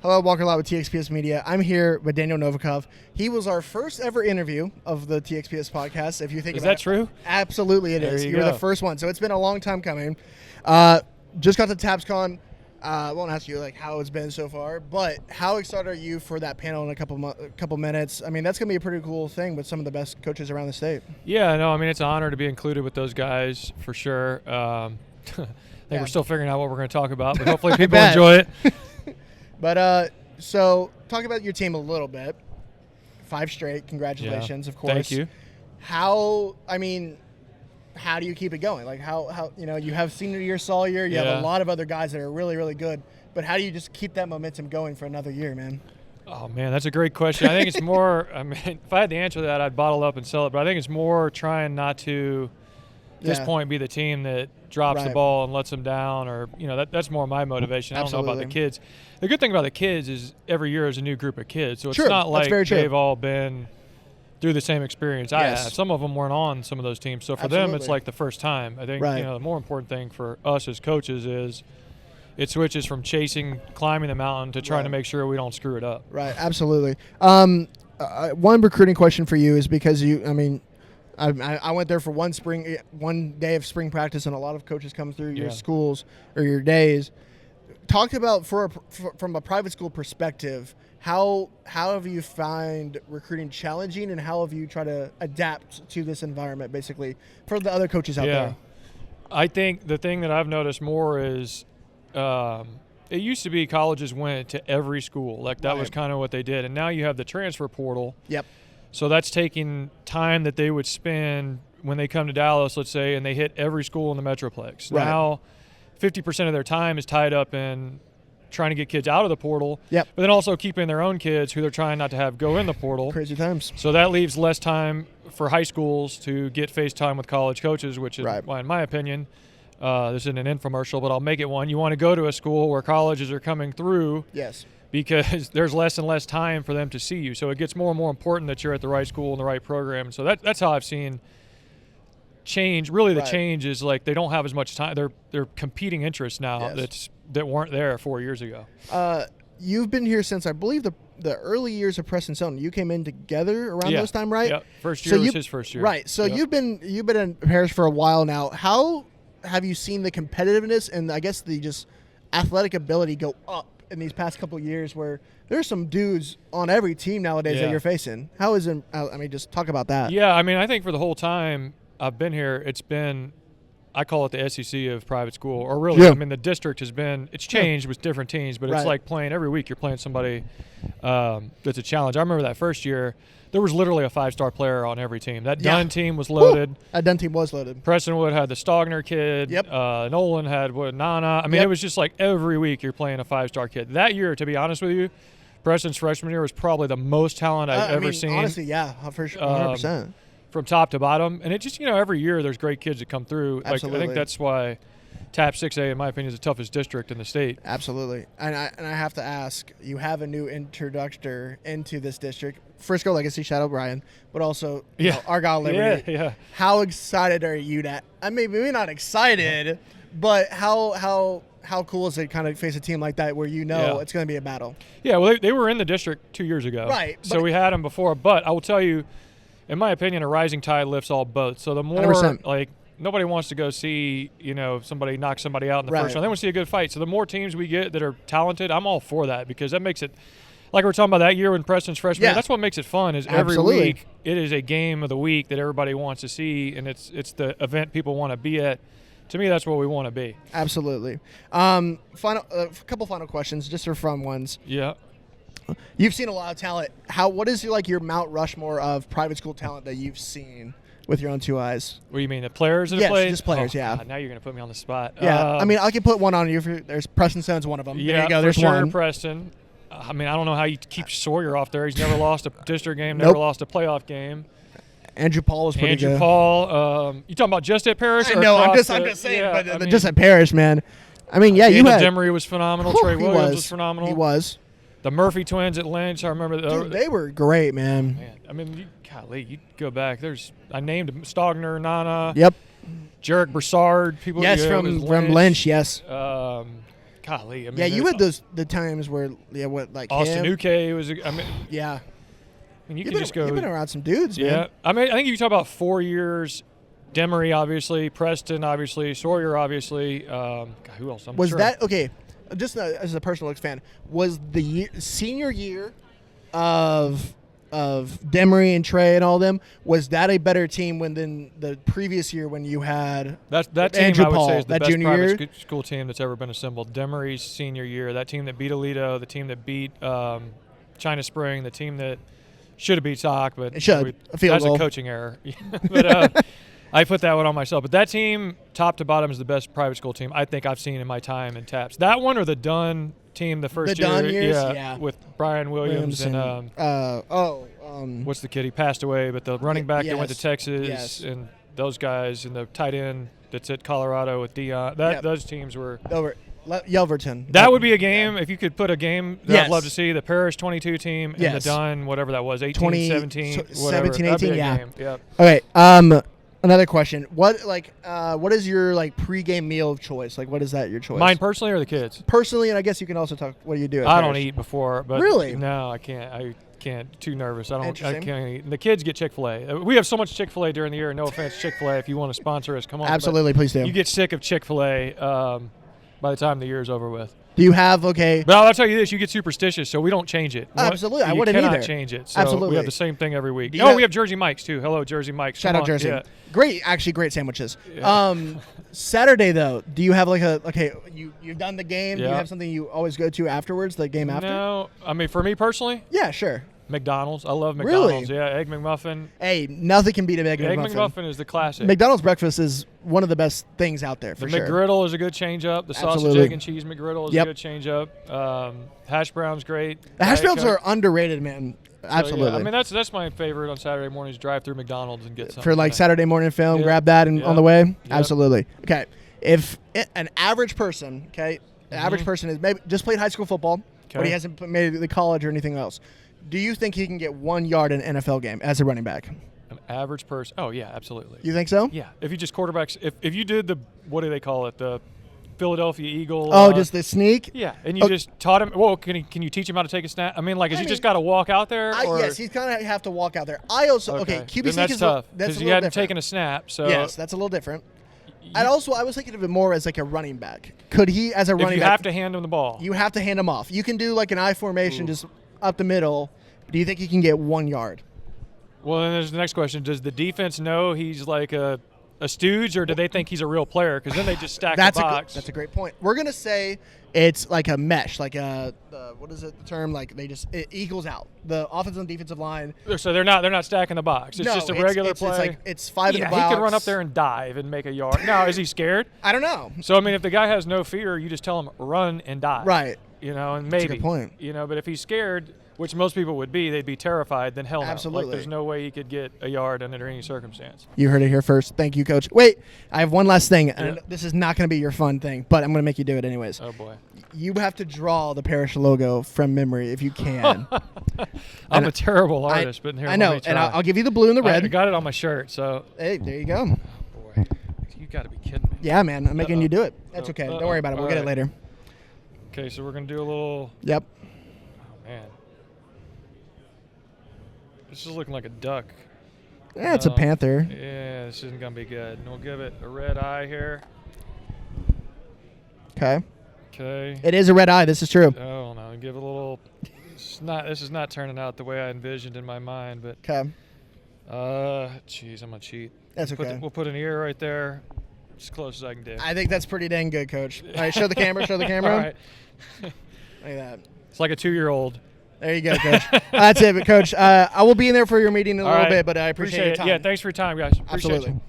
Hello, Walker Lott with TXPS Media. I'm here with Daniel Novakov. He was our first ever interview of the TXPS podcast. If you think Is about that true? Absolutely, it is. There you You're go. the first one, so it's been a long time coming. Just got to TAPPSCON. I won't ask you like how it's been so far, but how excited are you for that panel in a couple minutes? I mean, that's gonna be a pretty cool thing with some of the best coaches around the state. Yeah, no, I mean, it's an honor to be included with those guys for sure. I think we're still figuring out what we're going to talk about, but hopefully people enjoy it. But so talk about your team a little bit. 5 straight, congratulations, of course. Thank you. How do you keep it going? Like how you have senior year, sol year, you have a lot of other guys that are really, really good, but how do you just keep that momentum going for another year, man? Oh, man, that's a great question. I think it's more, I mean, if I had the answer to that, I'd bottle up and sell it, but I think it's more trying not to, at this point, be the team that drops the ball and lets them down, or, that's more my motivation. I don't know about the kids. The good thing about the kids is every year is a new group of kids, so it's not like they've all been through the same experience I have. Some of them weren't on some of those teams, so for them it's like the first time. I think the more important thing for us as coaches is it switches from climbing the mountain to trying to make sure we don't screw it up. Right, absolutely. One recruiting question for you is because I went there for one day of spring practice, and a lot of coaches come through your schools or your days. Talk about from a private school perspective, how have you find recruiting challenging, and how have you tried to adapt to this environment, basically, for the other coaches out there? I think the thing that I've noticed more is it used to be colleges went to every school. Like that was kind of what they did. And now you have the transfer portal. Yep. So that's taking time that they would spend when they come to Dallas, let's say, and they hit every school in the Metroplex. Right. Now 50% of their time is tied up in trying to get kids out of the portal, but then also keeping their own kids who they're trying not to have go in the portal. Crazy times. So that leaves less time for high schools to get face time with college coaches, which is why, in my opinion, this isn't an infomercial, but I'll make it one. You want to go to a school where colleges are coming through. Yes. Because there's less and less time for them to see you. So it gets more and more important that you're at the right school and the right program. So that's how I've seen change. Really, the change is like they don't have as much time. They're competing interests now that weren't there 4 years ago. You've been here since, I believe, the early years of Preston Stone. You came in together around those time, right? Yeah, first year was his first year. Right. So you've been in Paris for a while now. How have you seen the competitiveness and I guess the just athletic ability go up in these past couple of years, where there's some dudes on every team nowadays that you're facing? How is it? I mean, just talk about that. Yeah, I mean, I think for the whole time I've been here, it's been, I call it the SEC of private school, or really, I mean, the district has been, it's changed with different teams, but it's like playing every week. You're playing somebody that's a challenge. I remember that first year, there was literally a 5-star player on every team. That Dunn team was loaded. That Dunn team was loaded. Prestonwood had the Stogner kid. Nolan had Nana. I mean, it was just like every week you're playing a 5-star kid. That year, to be honest with you, Preston's freshman year was probably the most talent I've ever seen. Honestly, for sure, 100%. From top to bottom. And it just, every year there's great kids that come through. Absolutely. Like, I think that's why TAP 6A, in my opinion, is the toughest district in the state. Absolutely. And I have to ask, you have a new introductor into this district, Frisco Legacy, shout out Brian, but also Argyle Liberty. How excited are you maybe not excited, but how cool is it kind of face a team like that where it's going to be a battle? Yeah, well, they were in the district 2 years ago. Right. So we had them before, but I will tell you, in my opinion, a rising tide lifts all boats. So the more, 100%. Nobody wants to go see, somebody knock somebody out in the first round. They want to see a good fight. So the more teams we get that are talented, I'm all for that, because that makes it, like we were talking about that year when Preston's freshman year, that's what makes it fun, is every week it is a game of the week that everybody wants to see, and it's the event people want to be at. To me, that's what we want to be. Absolutely. A couple final questions, just for fun ones. Yeah. You've seen a lot of talent. What is your Mount Rushmore of private school talent that you've seen with your own 2 eyes? What do you mean, the players that have played? Yes, just players, God, now you're going to put me on the spot. Yeah, I mean, I can put one on you. There's Preston Stone's one of them. Yeah, there you go. There's one. Preston. I mean, I don't know how you keep Sawyer off there. He's never lost a district game, never lost a playoff game. Andrew Paul was pretty good. Andrew Paul. You talking about just at Paris? No, I'm just saying, but just at Paris, man. I mean, you had Demery was phenomenal. Trey Williams was phenomenal. He was. The Murphy twins at Lynch, I remember. Dude, they were great, man. I mean, you go back. I named Stogner, Nana. Yep. Jarek Broussard. From Lynch, yes. golly. I mean, yeah, you had the times where Austin him, Uke was. Yeah. I mean, you could just go. You've been around some dudes, yeah. man. I mean, I think you talk about 4 years. Demery, obviously. Preston, obviously. Sawyer, obviously. God, who else? I'm Was sure. that okay? Just as a personal fan, was the senior year of Demery and Trey and all them, was that a better team than the previous year when you had that team? Andrew I would Paul, say is the that best junior private year? school team that's ever been assembled. Demery's senior year, that team that beat Alito, the team that beat China Spring, the team that should have beat Sock, but a field that's goal. a coaching error. But I put that one on myself. But that team, top to bottom, is the best private school team I think I've seen in my time in TAPPS. That one or the Dunn team the first year, Dunn years, yeah, with Brian Williams and what's the kid? He passed away, but the running back that went to Texas and those guys and the tight end that's at Colorado with Dion. Those teams were Yelverton. That would be a game if you could put a game that I'd love to see. The Parrish 22 team and the Dunn, whatever that was, 18, 17, whatever. 17, 18, yeah. Game. Yep. Okay. Another question. What is your pregame meal of choice? What is that your choice? Mine personally or the kids? Personally, and I guess you can also talk what do you do at I Parrish? don't eat before, but really? No, I can't. I can't. Too nervous. I can't eat. The kids get Chick-fil-A. We have so much Chick-fil-A during the year. No offense, Chick-fil-A. If you want to sponsor us, come on. Absolutely, please do. You get sick of Chick-fil-A by the time the year is over with. Do you have But I'll tell you this: you get superstitious, so we don't change it. Absolutely, I wouldn't either. You cannot change it. So Absolutely, we have the same thing every week. We have Jersey Mike's too. Hello, Jersey Mike's. Shout out Jersey. Yeah. Great sandwiches. Yeah. Saturday though, do you have you've done the game? Yeah. Do you have something you always go to afterwards? The game after? No, I mean for me personally. Yeah, sure. McDonald's. I love McDonald's. Really? Yeah, Egg McMuffin. Hey, nothing can beat an Egg McMuffin. Egg McMuffin is the classic. McDonald's breakfast is one of the best things out there for the sure. McGriddle is a good change-up. The sausage, egg, and cheese McGriddle is a good change-up. Hash brown's great. The hash browns are underrated, man. Absolutely. So, yeah, I mean, that's my favorite on Saturday mornings. Drive through McDonald's and get something. For Saturday morning film, grab that and on the way? Yep. Absolutely. Okay. If an average person, average person is maybe just played high school football, but he hasn't made the college or anything else, do you think he can get 1 yard in an NFL game as a running back? An average person? Oh, yeah, absolutely. You think so? Yeah. If you just quarterbacks, if you did what do they call it? The Philadelphia Eagle. Oh, just the sneak? Yeah, and you just taught him. Well, can you teach him how to take a snap? I mean, has he just got to walk out there? Yes, he's kind of have to walk out there. I also QB sneak is tough because he hadn't taken a snap. So yes, that's a little different. And also, I was thinking of it more as a running back. Could he, as a running back? You have to hand him the ball. You have to hand him off. You can do an I formation, just up the middle. Do you think he can get 1 yard? Well, then there's the next question. Does the defense know he's a stooge, or do they think he's a real player? Because then they just stack the box. That's a great point. We're going to say it's like a mesh, what is it, the term? It equals out. The offensive and defensive line. So they're not stacking the box. It's just a regular play. It's five in the box. He could run up there and dive and make a yard. Now, is he scared? I don't know. So, I mean, if the guy has no fear, you just tell him run and dive. Right. And maybe. That's a good point. But if he's scared, which most people would be, they'd be terrified, then hell no. Absolutely. There's no way he could get a yard under any circumstance. You heard it here first. Thank you, Coach. Wait, I have one last thing. And this is not going to be your fun thing, but I'm going to make you do it anyways. Oh, boy. You have to draw the Parrish logo from memory if you can. I'm a terrible artist, but here, I know, and I'll give you the blue and the red. I got it on my shirt, so. Hey, there you go. Oh, boy. You got to be kidding me. Yeah, man. I'm making you do it. That's okay. Don't worry about it. We'll get it later. Okay, so we're going to do a little. Yep. Oh, man. This is looking like a duck. Yeah, it's a panther. Yeah, this isn't going to be good. And we'll give it a red eye here. Okay. Okay. It is a red eye. This is true. Oh, no. Give it a little. This is not turning out the way I envisioned in my mind, but. Okay. Jeez, I'm going to cheat. That's okay. We'll put an ear right there. As close as I can do. I think that's pretty dang good, Coach. All right, show the camera. Show the camera. All right. Look at that. It's like a 2-year-old. There you go, Coach. That's it, but Coach, I will be in there for your meeting in a little bit, but I appreciate your time. Yeah, thanks for your time, guys. Appreciate Absolutely. you.